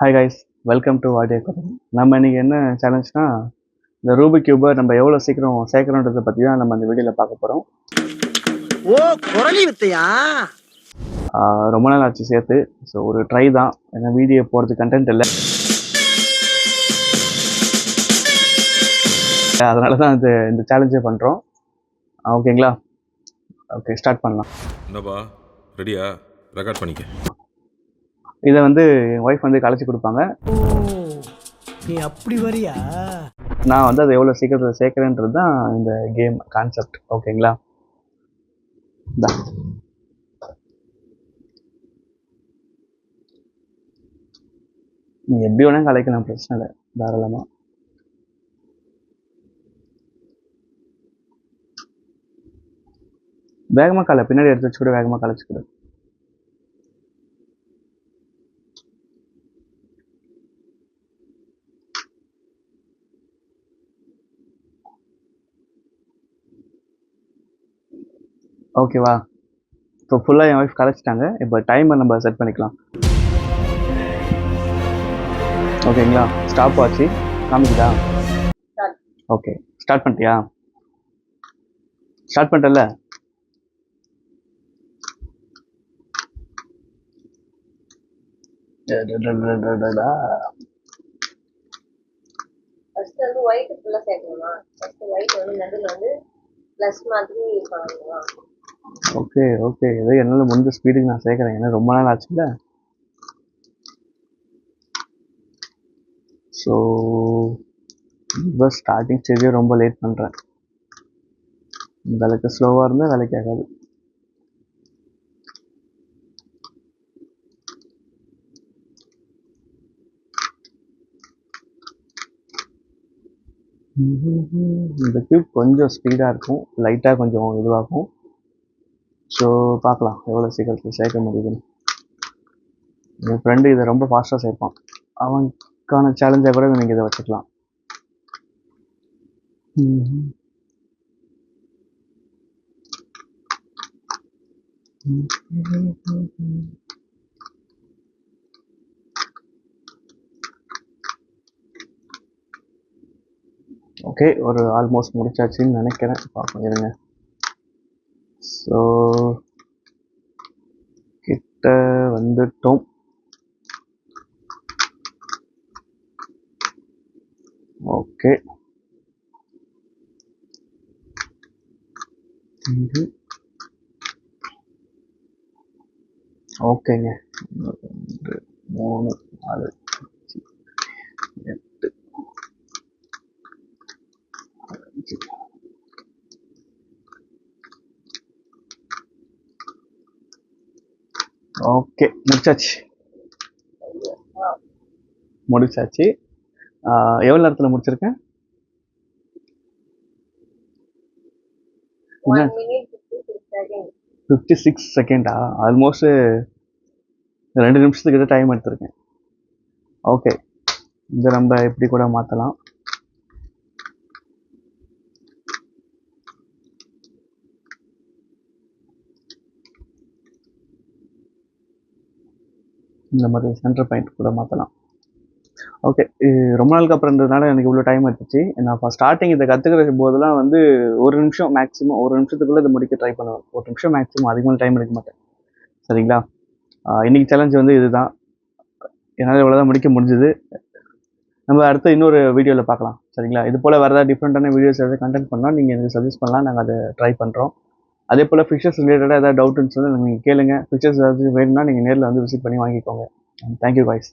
Hi guys, welcome to audio கதை. நம்ம இன்னைக்கு என்ன சேலஞ்ச்னா, இந்த ரூபிக் கியூபை நம்ம எவ்வளோ சீக்கிரம் சேர்க்கணுன்றதை பற்றி தான் நம்ம அந்த வீடியோவில் பார்க்க போகிறோம். ரொம்ப நாள் ஆச்சு சேர்த்து. ஸோ ஒரு ட்ரை தான், ஏன்னா வீடியோ போகிறது கண்டென்ட் இல்லை, அதனால தான் இந்த சேலஞ்சே பண்ணுறோம். ஓகேங்களா? ஓகே, ஸ்டார்ட் பண்ணலாம். என்னப்பா ரெடியா? ரெக்கார்ட் பண்ணிக்க. இதை வந்து என் ஒய்ஃப் வந்து கலைச்சி கொடுப்பாங்க. நீ அப்படி வரியா? நான் வந்து அதை எவ்வளோ சீக்கிரத்தில் சேர்க்குறேன்றது தான் இந்த கேம் கான்செப்ட். ஓகேங்களா? நீ எப்படி வேணா கலைக்கலாம், பிரச்சனை இல்லை, தாராளமாக. வேகமாக கலை, பின்னாடி எடுத்து வச்சு கூட வேகமாக கலைச்சிக்கூட. ஓகேவா? இப்போ ஃபுல்லாக என் ஒய்ஃப் கலைச்சிட்டாங்க. இப்போ டைமர் நம்ம செட் பண்ணிக்கலாம். ஓகேங்களா? ஸ்டாப் ஆச்சு, காமிக்குதா? ஓகே, ஸ்டார்ட் பண்ணிட்டியா? ஸ்டார்ட் பண்ணிட்டல? ஃபர்ஸ்ட் வந்து ஒயிட் ஃபுல்லா சேர்க்கணுமா? ஃபர்ஸ்ட் ஒயிட் வந்து நடுவுல வந்து ப்ளஸ் மாதிரி பண்ணணுமா? ஓகே ஓகே, ஏதோ என்னால் முடிஞ்ச ஸ்பீடுக்கு நான் சேர்க்குறேன், ஏன்னா ரொம்ப நாள் ஆச்சுல்ல. ஸோ இப்போ ஸ்டார்டிங் ஸ்டேஜே ரொம்ப லேட் பண்ணுறேன். இந்த அளவுக்கு ஸ்லோவாக இருந்தால் வேலைக்கு ஆகாது. இந்த கியூப் கொஞ்சம் ஸ்பீடாக இருக்கும், லைட்டாக கொஞ்சம் இதுவாகும். ஸோ பார்க்கலாம் எவ்வளோ சீக்கிரத்தில் சேர்க்க முடியுதுன்னு. என் ஃப்ரெண்டு இதை ரொம்ப ஃபாஸ்ட்டாக சேர்ப்பான், அவனுக்கான சேலஞ்சாக கூட நீங்கள் இதை வச்சுக்கலாம். ஓகே, ஒரு ஆல்மோஸ்ட் முடிச்சாச்சுன்னு நினைக்கிறேன். பார்ப்போம் இருங்க. ஸோ கிட்ட வந்துட்டோம். ஓகே, ஓகேங்க. 2 3 4 8 5. ஓகே, முடிச்சாச்சு. எவ்வளோ நேரத்தில் முடிச்சிருக்கேன்? 56 செகண்டா? ஆல்மோஸ்ட் 2 நிமிஷத்துக்கிட்ட டைம் எடுத்திருக்கேன். ஓகே, இதை நம்ம எப்படி கூட மாற்றலாம். இந்த மாதிரி சென்டர் பாயிண்ட் கூட மாற்றலாம். ஓகே, ரொம்ப நாளுக்கு அப்புறம்ன்றதுனால எனக்கு இவ்வளோ டைம் எடுத்துச்சு. நான் ஃபஸ்ட் ஸ்டார்டிங் இதை கற்றுக்கிற போதெல்லாம் வந்து 1 நிமிஷம் மேக்ஸிமம், 1 நிமிஷத்துக்குள்ளே இதை முடிக்க ட்ரை பண்ணுவேன். 1 நிமிஷம் மேக்ஸிமம், அதுக்கு மேலே டைம் எடுக்க மாட்டேன். சரிங்களா? இன்றைக்கி சேலஞ்ச் வந்து இதுதான். என்னால் இவ்வளோதான் முடிக்க முடிஞ்சுது. நம்ம அடுத்து இன்னொரு வீடியோவில் பார்க்கலாம். சரிங்களா? இது போல் வேறு ஏதாவது டிஃப்ரெண்ட்டான வீடியோஸ் எதாவது கண்டென்ட் பண்ணால் நீங்கள் எனக்கு சஜஸ்ட் பண்ணலாம், நாங்கள் அதை ட்ரை பண்ணுறோம். அதே போல் ஃபிஷர்ஸ் ரிலேட்டடாக ஏதாவது டவுட்டுன்னு சொல்லி நீங்கள் கேளுங்க. ஃபிஷர்ஸ் ஏதாவது வேணும்னா நீங்கள் நேரில் வந்து விசிட் பண்ணி வாங்கிக்கோங்க. Thank you guys.